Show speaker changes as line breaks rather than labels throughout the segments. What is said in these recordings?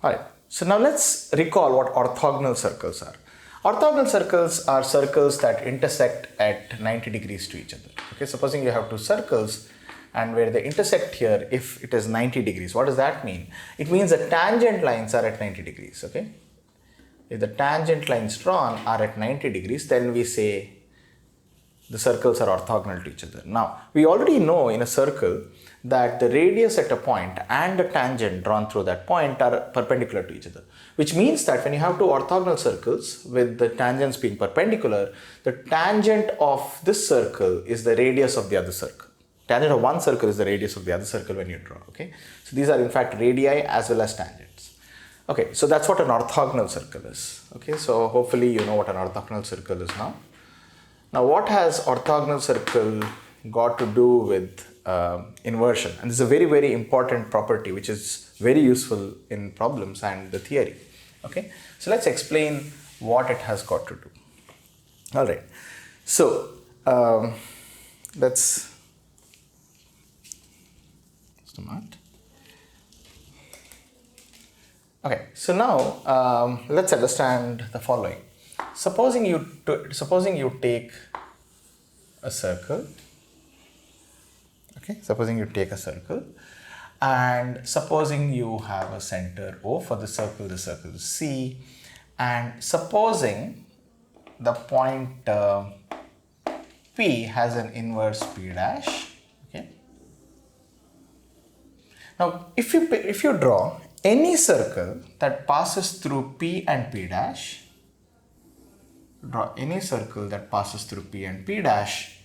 Alright, so now let's recall what orthogonal circles are. Orthogonal circles are circles that intersect at 90 degrees to each other. Okay, supposing you have two circles and where they intersect here, if it is 90 degrees, what does that mean? It means the tangent lines are at 90 degrees. Okay, if the tangent lines drawn are at 90 degrees, then we say the circles are orthogonal to each other. Now, we already know in a circle that the radius at a point and the tangent drawn through that point are perpendicular to each other, which means that when you have two orthogonal circles with the tangents being perpendicular, the tangent of this circle is the radius of the other circle. Tangent of one circle is the radius of the other circle when you draw. Okay, so these are in fact radii as well as tangents. Okay, so that's what an orthogonal circle is. Okay, so hopefully you know what an orthogonal circle is now. Now, what has orthogonal circle got to do with inversion? And this is a very, very important property which is very useful in problems and the theory. Okay, so let's explain what it has got to do. All right, so let's start. Okay, so now let's understand the following. Supposing you take a circle, okay, supposing you take a circle, and supposing you have a center O for the circle is C, and supposing the point P has an inverse P dash. Okay. Now, if you draw any circle that passes through P and P dash, draw any circle that passes through P and P dash,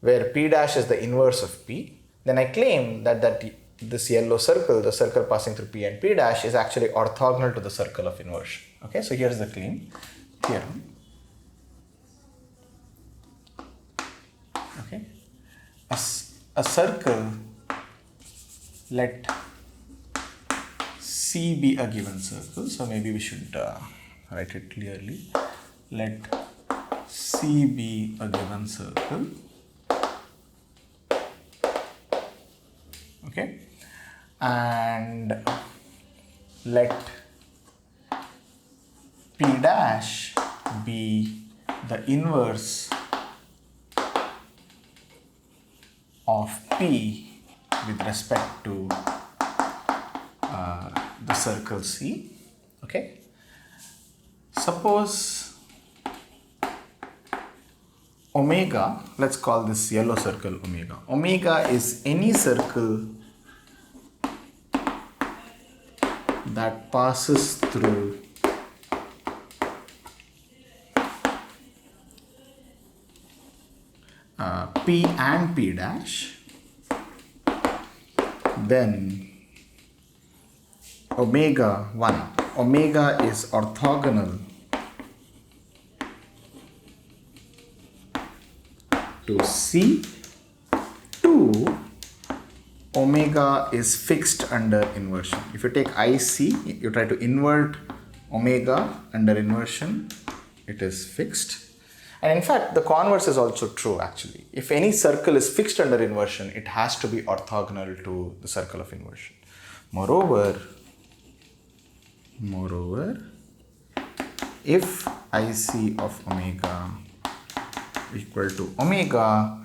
where P dash is the inverse of P, then I claim that this yellow circle, the circle passing through P and P dash, is actually orthogonal to the circle of inversion. Okay, so here's the claim, theorem. Okay, a circle, let C be a given circle, so maybe we should write it clearly. Let C be a given circle. Okay, and let P dash be the inverse of P with respect to the circle C. Okay, suppose omega, let's call this yellow circle omega. Omega is any circle that passes through P and P dash, then omega 1. Omega is orthogonal to C. 2, omega is fixed under inversion. If you take IC, you try to invert omega under inversion, it is fixed. And in fact, the converse is also true actually. If any circle is fixed under inversion, it has to be orthogonal to the circle of inversion. Moreover, if IC of omega equal to omega,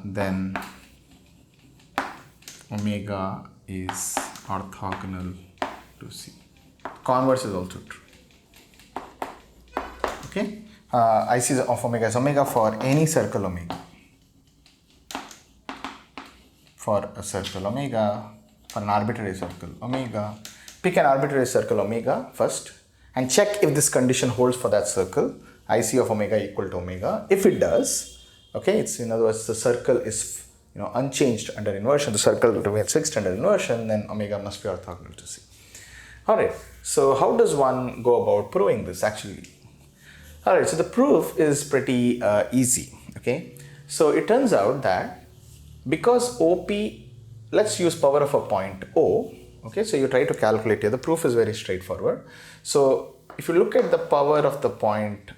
then omega is orthogonal to C. Converse is also true. Okay, IC of omega is omega for any circle omega. For a circle omega, for an arbitrary circle omega, pick an arbitrary circle omega first and check if this condition holds for that circle. IC of omega equal to omega. If it does, okay, it's in other words the circle is unchanged under inversion, the circle remains fixed under inversion, then omega must be orthogonal to C. Alright, so how does one go about proving this actually? Alright, so the proof is pretty easy. Okay, so it turns out that because OP, let's use power of a point O. Okay, so you try to calculate here, the proof is very straightforward. So if you look at the power of the point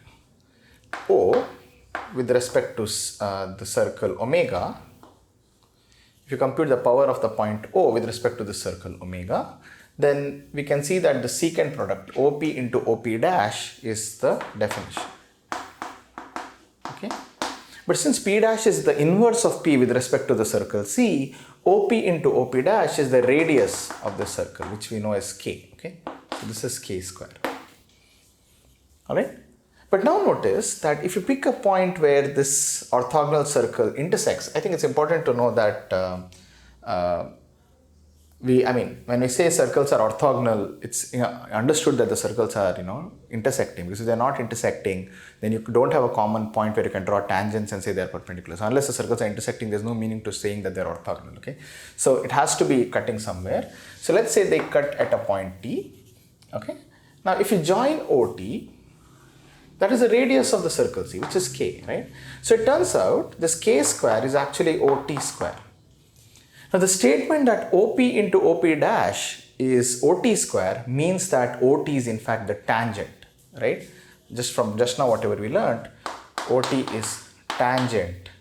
O with respect to the circle omega, if you compute the power of the point O with respect to the circle omega, then we can see that the secant product OP into OP dash is the definition. Okay. But since P dash is the inverse of P with respect to the circle C, OP into OP dash is the radius of the circle, which we know as K. Okay. So this is K square. Alright. But now notice that if you pick a point where this orthogonal circle intersects, I think it's important to know that when we say circles are orthogonal, it's understood that the circles are intersecting, because if they're not intersecting, then you don't have a common point where you can draw tangents and say they're perpendicular. So unless the circles are intersecting, there's no meaning to saying that they're orthogonal. Okay, so it has to be cutting somewhere. So let's say they cut at a point T. Okay, now if you join OT, that is the radius of the circle C, which is K, right? So it turns out this K square is actually OT square. Now the statement that OP into OP dash is OT square means that OT is in fact the tangent, right? Just from just now whatever we learned, OT is tangent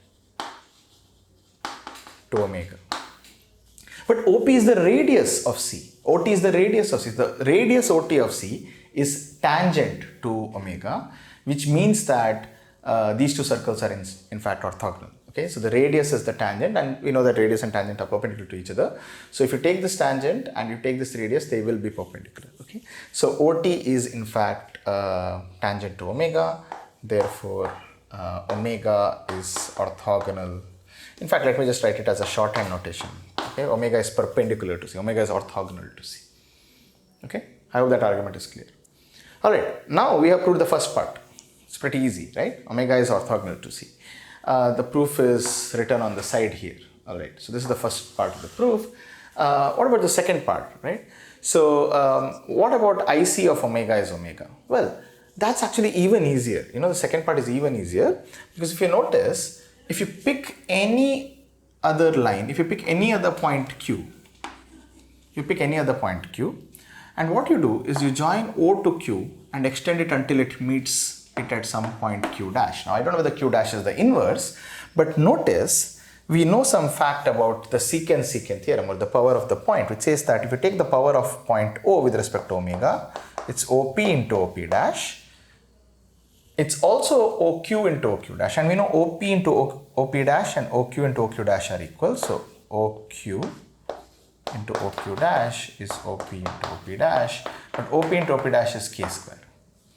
to omega. But OP is the radius of C. OT is the radius of C. The radius OT of C is tangent to omega, which means that these two circles are in fact orthogonal. Okay, so the radius is the tangent, and we know that radius and tangent are perpendicular to each other. So if you take this tangent and you take this radius, they will be perpendicular. Okay, so OT is in fact tangent to omega. Therefore, omega is orthogonal. In fact, let me just write it as a shorthand notation. Okay, omega is perpendicular to C. Omega is orthogonal to C. Okay, I hope that argument is clear. All right, now we have proved the first part. It's pretty easy, right? Omega is orthogonal to C. The proof is written on the side here. All right, so this is the first part of the proof. What about the second part, right? So what about IC of omega is omega? Well, that's actually even easier. The second part is even easier, because if you notice, if you pick any other line, if you pick any other point Q, and what you do is you join O to Q and extend it until it meets it at some point Q dash. Now I don't know whether Q dash is the inverse, but notice we know some fact about the secant theorem, or the power of the point, which says that if you take the power of point O with respect to omega, it's OP into OP dash. It's also OQ into OQ dash, and we know OP into OP dash and OQ into OQ dash are equal. So OQ into OQ dash is OP into OP dash, but OP into OP dash is K square.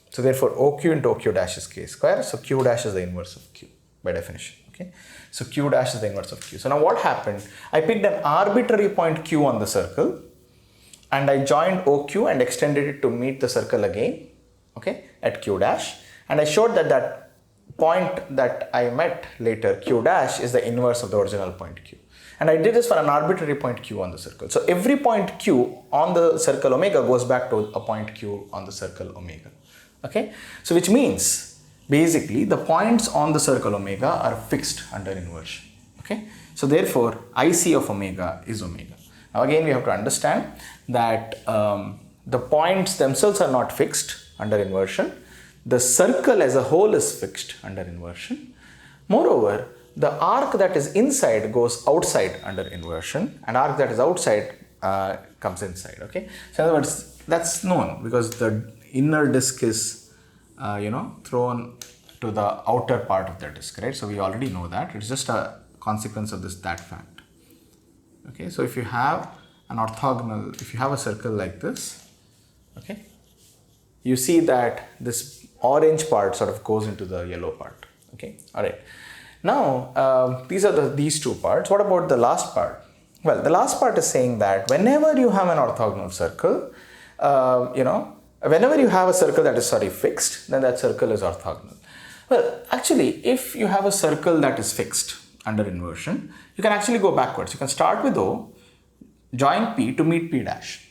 So therefore OQ into OQ dash is K square. So Q dash is the inverse of Q by definition. Okay. So Q dash is the inverse of Q. So now what happened? I picked an arbitrary point Q on the circle, and I joined OQ and extended it to meet the circle again, okay, at Q dash. And I showed that that point that I met later, Q dash, is the inverse of the original point Q. And I did this for an arbitrary point Q on the circle. So every point Q on the circle omega goes back to a point Q on the circle omega. Okay, so which means basically the points on the circle omega are fixed under inversion. Okay, so therefore IC of omega is omega. Now again we have to understand that the points themselves are not fixed under inversion. The circle as a whole is fixed under inversion. Moreover, the arc that is inside goes outside under inversion, and arc that is outside comes inside. Okay, so in other words, that's known because the inner disk is thrown to the outer part of the disk, right? So we already know that. It's just a consequence of that fact. Okay, so if you have an orthogonal, if you have a circle like this, okay, you see that this orange part sort of goes into the yellow part. Okay, all right. Now these are these two parts. What about the last part? Well, the last part is saying that whenever you have an orthogonal circle, whenever you have a circle that is fixed, then that circle is orthogonal. Well, actually, if you have a circle that is fixed under inversion, you can actually go backwards. You can start with O, join P to meet P dash.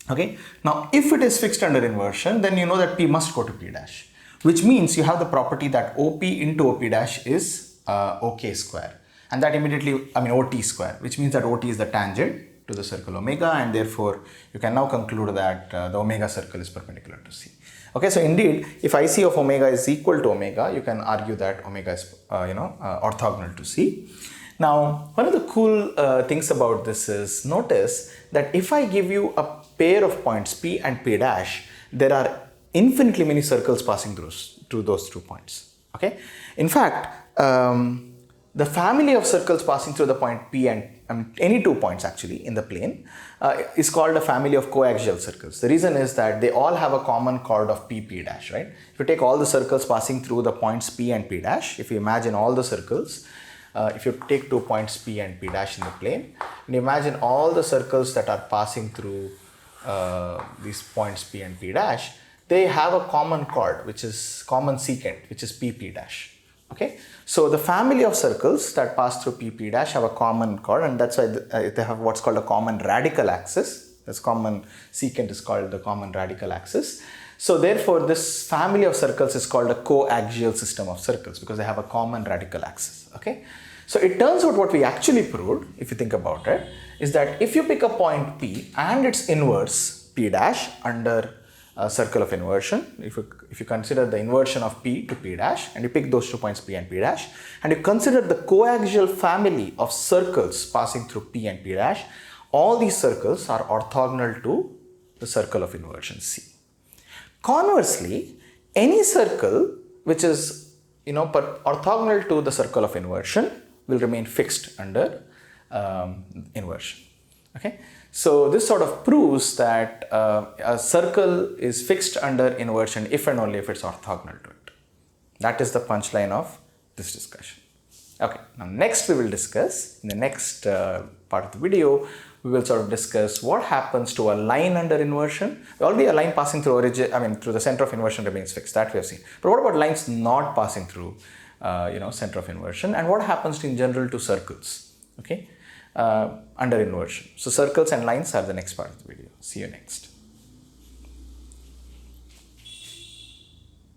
Okay. Now, if it is fixed under inversion, then you know that P must go to P dash, which means you have the property that OP into OP dash is OK square. And that immediately, OT square, which means that OT is the tangent to the circle omega, and therefore you can now conclude that the omega circle is perpendicular to C. Okay, so indeed, if IC of omega is equal to omega, you can argue that omega is orthogonal to C. Now, one of the cool things about this is, notice that if I give you a pair of points P and P dash, there are infinitely many circles passing through those 2 points. Okay. In fact, the family of circles passing through the point P and any 2 points actually in the plane is called a family of coaxial circles. The reason is that they all have a common chord of P dash, right? If you take all the circles passing through the points P and P dash, if you imagine all the circles, if you take 2 points P and P dash in the plane, and you imagine all the circles that are passing through these points P and P dash, they have a common chord, which is common secant, which is P dash. Okay, so the family of circles that pass through P dash have a common chord, and that's why they have what's called a common radical axis. This common secant is called the common radical axis. So therefore, this family of circles is called a coaxial system of circles because they have a common radical axis. Okay, so it turns out what we actually proved, if you think about it, is that if you pick a point P and its inverse P dash under a circle of inversion, if you consider the inversion of P to P dash and you pick those 2 points P and P dash and you consider the coaxial family of circles passing through P and P dash, all these circles are orthogonal to the circle of inversion C. Conversely, any circle which is orthogonal to the circle of inversion will remain fixed under inversion. Okay, so this sort of proves that a circle is fixed under inversion if and only if it's orthogonal to it. That is the punchline of this discussion. Okay, now next we will discuss, in the next part of the video, we will sort of discuss what happens to a line under inversion. Already a line passing through through the center of inversion remains fixed, that we have seen. But what about lines not passing through center of inversion, and what happens in general to circles, okay, under inversion. So circles and lines are the next part of the video. See you next.